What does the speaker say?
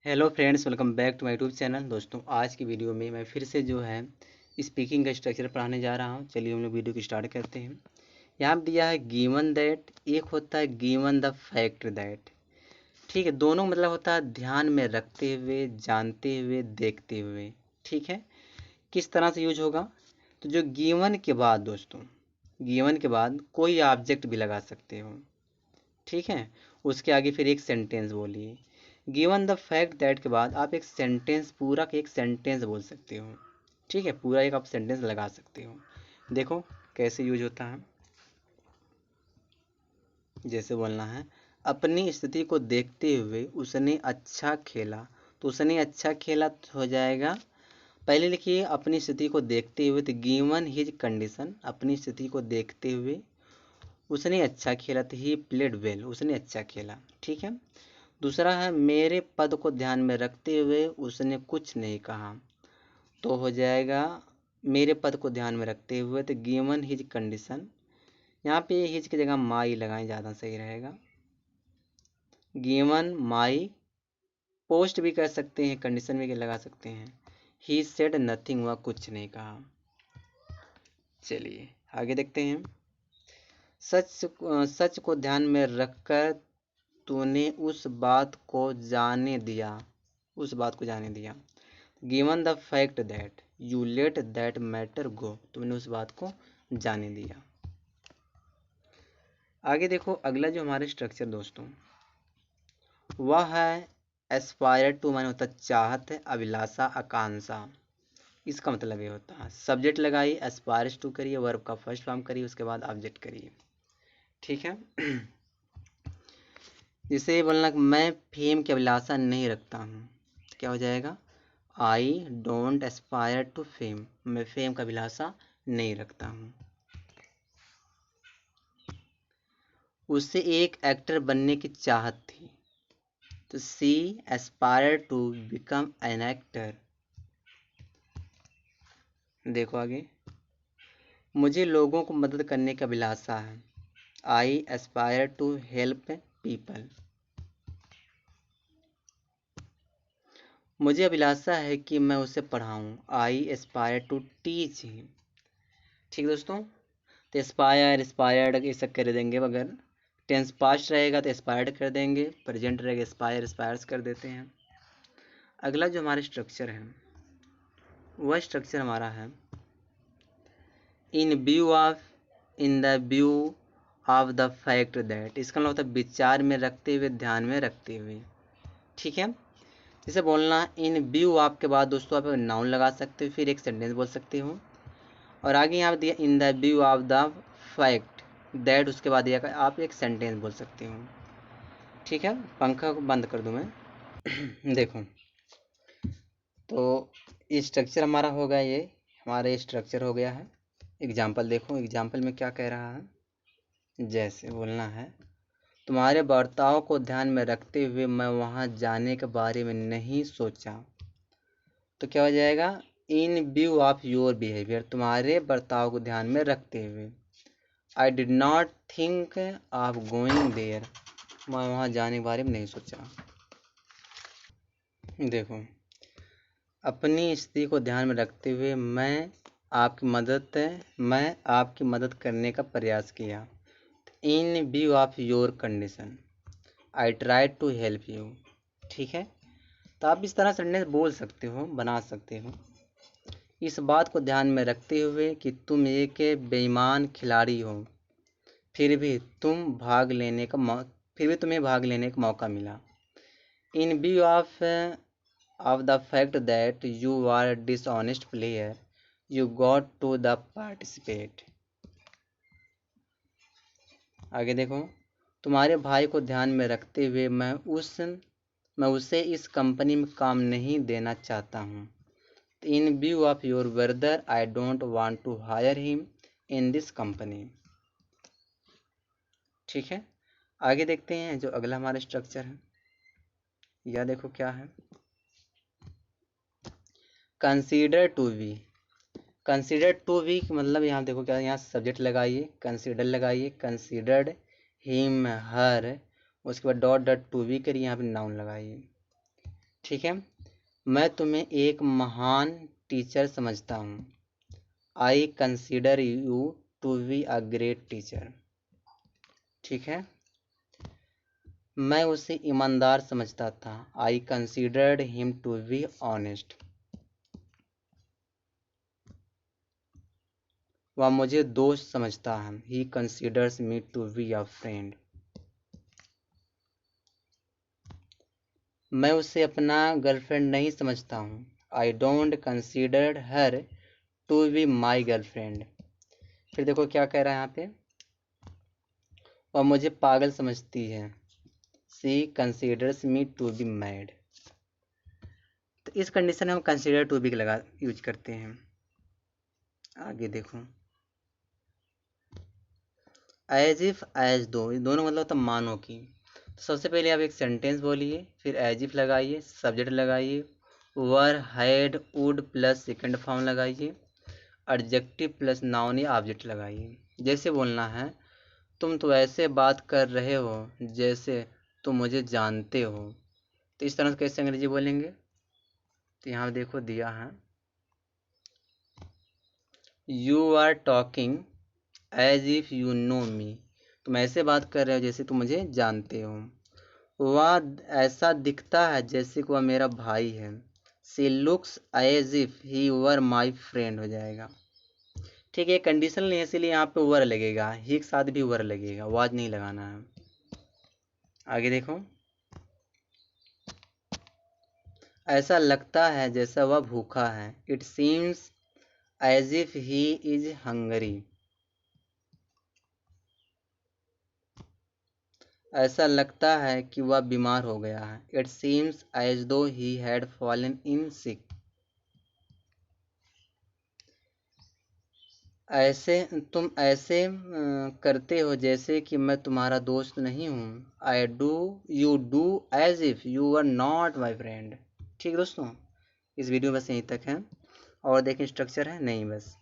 Hello friends, welcome back to my YouTube channel. दोस्तों, आज की वीडियो में मैं फिर से जो है स्पीकिंग का स्ट्रक्चर पढ़ाने जा रहा हूं। चलिए हम लोग वीडियो को स्टार्ट करते हैं। यहाँ पे दिया है गिवन दैट, एक होता है गिवन द फैक्ट दैट। ठीक है, दोनों मतलब होता है ध्यान में रखते हुए, जानते हुए, देखते हुए। ठीक है, किस तरह से यूज होगा? तो जो गिवन के बाद दोस्तों, गिवन के बाद कोई ऑब्जेक्ट भी लगा सकते हो। ठीक है, उसके आगे फिर एक सेंटेंस बोलिए। गिवन द फैक्ट दैट के बाद आप एक सेंटेंस, पूरा का एक सेंटेंस बोल सकते हो। ठीक है, पूरा एक आप सेंटेंस लगा सकते हो। देखो कैसे यूज होता है। जैसे बोलना है, अपनी स्थिति को देखते हुए उसने अच्छा खेला। तो उसने अच्छा खेला तो हो जाएगा, पहले लिखिए अपनी स्थिति को देखते हुए, तो गिवन हिज कंडीशन, अपनी स्थिति को देखते हुए उसने अच्छा खेला, तो ही प्लेड वेल, उसने अच्छा खेला। ठीक है, दूसरा है मेरे पद को ध्यान में रखते हुए उसने कुछ नहीं कहा। तो हो जाएगा मेरे पद को ध्यान में रखते हुए, तो गिवन हिज कंडीशन, यहाँ पे हिज की जगह माई लगाएं, ज़्यादा सही रहेगा। गिवन माई, पोस्ट भी कर सकते हैं, कंडीशन भी लगा सकते हैं। ही सेड नथिंग, वह कुछ नहीं कहा। चलिए आगे देखते हैं। सच सच को ध्यान में रखकर तूने उस बात को जाने दिया, उस बात को जाने दिया। Given the fact that you let that matter go, तुमने उस बात को जाने दिया। आगे देखो, अगला जो हमारे स्ट्रक्चर दोस्तों, वह है एस्पायर टू, माने होता चाहत है, अभिलाषा, आकांक्षा। इसका मतलब ये होता है सब्जेक्ट लगाइए, एस्पायर्स टू करिए, वर्ब का फर्स्ट फॉर्म करिए, उसके बाद ऑब्जेक्ट करिए। ठीक है, जिसे बोलना कि मैं फेम की अभिलाषा नहीं रखता हूँ, क्या हो जाएगा? I don't aspire to fame, मैं फेम का अभिलाषा नहीं रखता हूँ। उसे एक एक्टर बनने की चाहत थी, तो she aspire to become an actor. देखो आगे, मुझे लोगों को मदद करने की अभिलाषा है, I aspire to help people. मुझे अभिलाषा है कि मैं उसे पढ़ाऊँ, I aspire to teach him. ठीक दोस्तों, तो एस्पायर, एस्पायर्ड ये सब कर देंगे। अगर टेंस पास्ट रहेगा तो एस्पायर्ड कर देंगे, प्रेजेंट रहेगा एस्पायर, एस्पायर्स कर देते हैं। अगला जो हमारा स्ट्रक्चर है, वह स्ट्रक्चर हमारा है इन view of, in the view of the fact that. इसका मतलब होता है विचार में रखते हुए, ध्यान में रखते हुए। ठीक है, जैसे बोलना इन व्यू ऑफ के बाद दोस्तों आप नाउन लगा सकते हो, फिर एक सेंटेंस बोल सकते हो। और आगे यहाँ दिया in the view of the fact that, उसके बाद दिया आप एक सेंटेंस बोल सकते हो। ठीक है, पंखा को बंद कर दूं मैं। देखो, तो स्ट्रक्चर हमारा हो गया, ये हमारा स्ट्रक्चर हो गया है। एग्जाम्पल देखो, एग्जाम्पल में क्या कह रहा है। जैसे बोलना है, तुम्हारे बर्ताव को ध्यान में रखते हुए मैं वहाँ जाने के बारे में नहीं सोचा। तो क्या हो जाएगा? In view of your behaviour, तुम्हारे बर्ताव को ध्यान में रखते हुए। I did not think of going there, मैं वहाँ जाने के बारे में नहीं सोचा। देखो, अपनी स्थिति को ध्यान में रखते हुए मैं आपकी मदद करने का प्रयास किया। In view of your condition I try to help you. ठीक है, तो आप इस तरह सेंटेंस बोल सकते हो, बना सकते हो। इस बात को ध्यान में रखते हुए कि तुम एक बेईमान खिलाड़ी हो, फिर भी तुम्हें भाग लेने का मौका मिला। In view of the fact that you are a dishonest player, you got to the participate। आगे देखो, तुम्हारे भाई को ध्यान में रखते हुए मैं उसे इस कंपनी में काम नहीं देना चाहता हूँ। In view of your brother I don't want to hire him in this company. ठीक है, आगे देखते हैं जो अगला हमारा स्ट्रक्चर है। यह देखो क्या है, consider to be. Consider to be मतलब यहाँ देखो क्या, यहाँ सब्जेक्ट लगाइए, कंसीडर लगाइए, कंसीडर्ड हिम हर, उसके बाद डॉट डॉट टू बी करिए, यहाँ पे नाउन लगाइए। ठीक है। मैं तुम्हें एक महान टीचर समझता हूँ। I consider you to be a great teacher. ठीक है। मैं उसे ईमानदार समझता था। I considered him to be honest. वह मुझे दोस्त समझता है। He considers me to be a friend. मैं उसे अपना गर्लफ्रेंड नहीं समझता हूँ। I don't consider her to be my girlfriend. फिर देखो क्या कह रहा है यहाँ पे, वह मुझे पागल समझती है। She considers me to be mad. तो इस कंडीशन में हम कंसिडर टू बी लगा यूज करते हैं। आगे देखो, एज इफ एज दो, दोनों मतलब तो मानो की। तो सबसे पहले आप एक सेंटेंस बोलिए, फिर एज इफ लगाइए, सब्जेक्ट लगाइए, were had would plus second form लगाइए, एडजेक्टिव प्लस नाउन या ऑब्जेक्ट लगाइए। जैसे बोलना है, तुम तो ऐसे बात कर रहे हो जैसे तुम मुझे जानते हो। तो इस तरह से कैसे अंग्रेजी बोलेंगे, तो यहाँ देखो दिया है, you are talking as if you know me. तुम ऐसे बात कर रहे हो जैसे तुम मुझे जानते हो। वह ऐसा दिखता है जैसे कि वह मेरा भाई है। She looks as if he were my friend हो जाएगा। ठीक है, कंडीशन नहीं है इसीलिए यहाँ पे वर लगेगा, ही के साथ भी वर लगेगा, वाज नहीं लगाना है। आगे देखो, ऐसा लगता है जैसा वह भूखा है। It seems as if he is hungry. ऐसा लगता है कि वह बीमार हो गया है। इट सीम्स एज दो ही हैड फॉलन इन सिक। ऐसे तुम ऐसे करते हो जैसे कि मैं तुम्हारा दोस्त नहीं हूँ। I do you do as if you are not my friend. ठीक दोस्तों, इस वीडियो में बस यहीं तक है। और देखें स्ट्रक्चर है नहीं, बस